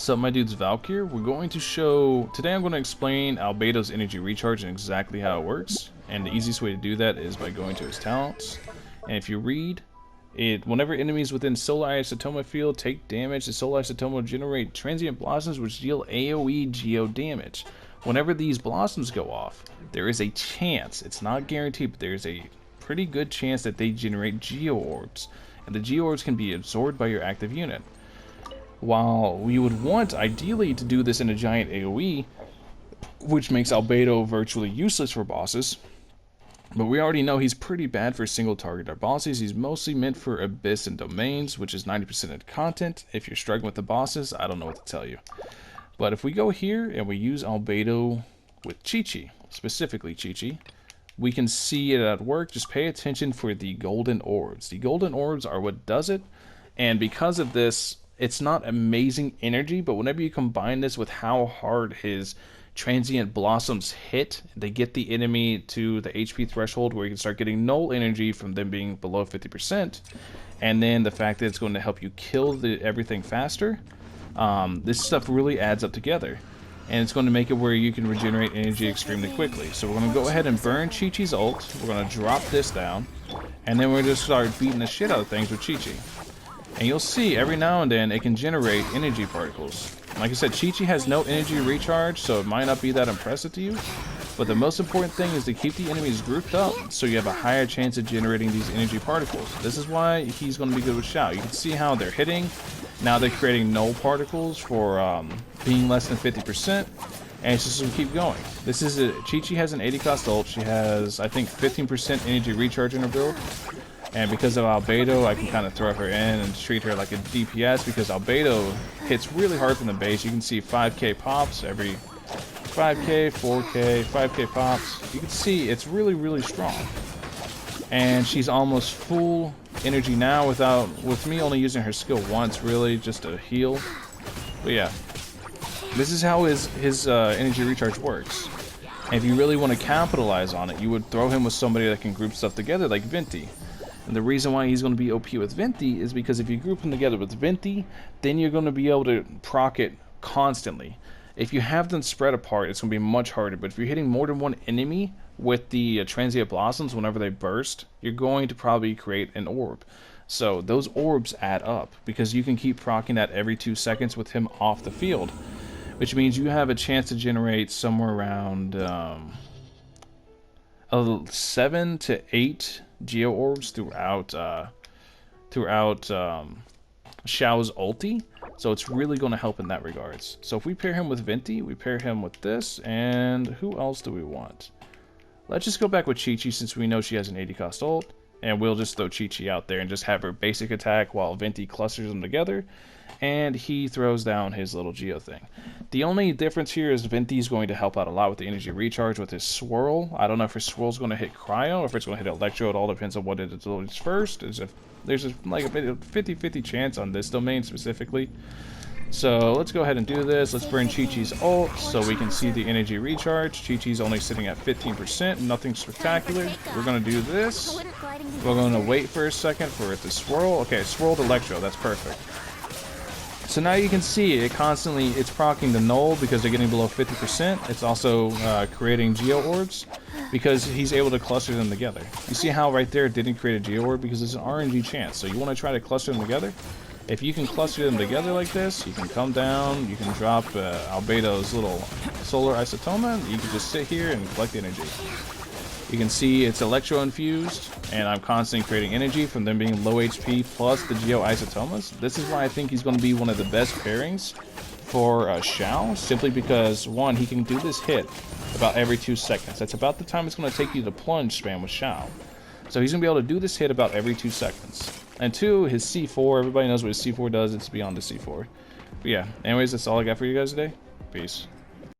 What's up, my dudes? Valk here. We're going to show today. I'm going to explain Albedo's energy recharge and exactly how it works. And the easiest way to do that is by going to his talents. And if you read it, whenever enemies within Solar Isotoma field take damage, the Solar Isotoma will generate transient blossoms which deal AoE geo damage. Whenever these blossoms go off, there is a chance, it's not guaranteed, but there's a pretty good chance that they generate geo orbs. And the geo orbs can be absorbed by your active unit. While we would want, ideally, to do this in a giant AoE, which makes Albedo virtually useless for bosses, but we already know he's pretty bad for single target bosses. He's mostly meant for Abyss and Domains, which is 90% of content. If you're struggling with the bosses, I don't know what to tell you. But if we go here and we use Albedo with Chi-Chi, specifically Chi-Chi, we can see it at work. Just pay attention for the golden orbs. The golden orbs are what does it, and because of this, it's not amazing energy, but whenever you combine this with how hard his transient blossoms hit, they get the enemy to the HP threshold where you can start getting null energy from them being below 50%, and then the fact that it's going to help you kill everything faster, this stuff really adds up together. And it's going to make it where you can regenerate energy extremely quickly. So we're going to go ahead and burn Chi-Chi's ult, we're going to drop this down, and then we're going to start beating the shit out of things with Chi-Chi. And you'll see every now and then it can generate energy particles. Like I said, Chi-Chi has no energy recharge, so it might not be that impressive to you. But the most important thing is to keep the enemies grouped up so you have a higher chance of generating these energy particles. This is why he's going to be good with Xiao. You can see how they're hitting. Now they're creating null particles for being less than 50%. And it's just going to keep going. This is Chi-Chi has an 80 cost ult. She has, I think, 15% energy recharge in her build. And because of Albedo, I can kind of throw her in and treat her like a DPS because Albedo hits really hard from the base. You can see 5k pops every 5k, 4k, 5k pops. You can see it's really, really strong. And she's almost full energy now with me only using her skill once, really, just to heal. But yeah, this is how his energy recharge works. And if you really want to capitalize on it, you would throw him with somebody that can group stuff together, like Venti. And the reason why he's going to be OP with Venti is because if you group him together with Venti, then you're going to be able to proc it constantly. If you have them spread apart, it's going to be much harder. But if you're hitting more than one enemy with the transient blossoms whenever they burst, you're going to probably create an orb. So those orbs add up because you can keep proccing that every 2 seconds with him off the field, which means you have a chance to generate somewhere around 7 to 8 geo orbs throughout Xiao's ulti, so it's really going to help in that regards. So if we pair him with Venti, we pair him with this, and who else do we want? Let's just go back with Chi-Chi since we know she has an 80 cost ult, and we'll just throw Chi-Chi out there and just have her basic attack while Venti clusters them together, and he throws down his little geo thing. The only difference here is Venti's going to help out a lot with the energy recharge with his swirl. I don't know if his swirl's going to hit cryo or if it's going to hit electro. It all depends on what it delivers first. There's like a 50-50 chance on this domain specifically. So let's go ahead and do this. Let's burn Chi-Chi's ult so we can see the energy recharge. Chi-Chi's only sitting at 15%, nothing spectacular. We're going to do this. We're going to wait for a second for it to swirl. Okay, swirled electro, that's perfect. So now you can see it's proccing the null because they're getting below 50%. It's also creating geo orbs because he's able to cluster them together. You see how right there it didn't create a geo orb because it's an RNG chance. So you want to try to cluster them together. If you can cluster them together like this, you can come down, you can drop Albedo's little solar isotoma, you can just sit here and collect energy. You can see it's electro infused, and I'm constantly creating energy from them being low HP plus the geo isotomas. This is why I think he's going to be one of the best pairings for Xiao, simply because, one, he can do this hit about every 2 seconds. That's about the time it's going to take you to plunge spam with Xiao. So he's going to be able to do this hit about every 2 seconds. And two, his C4, everybody knows what his C4 does, it's beyond the C4. But yeah, anyways, that's all I got for you guys today. Peace.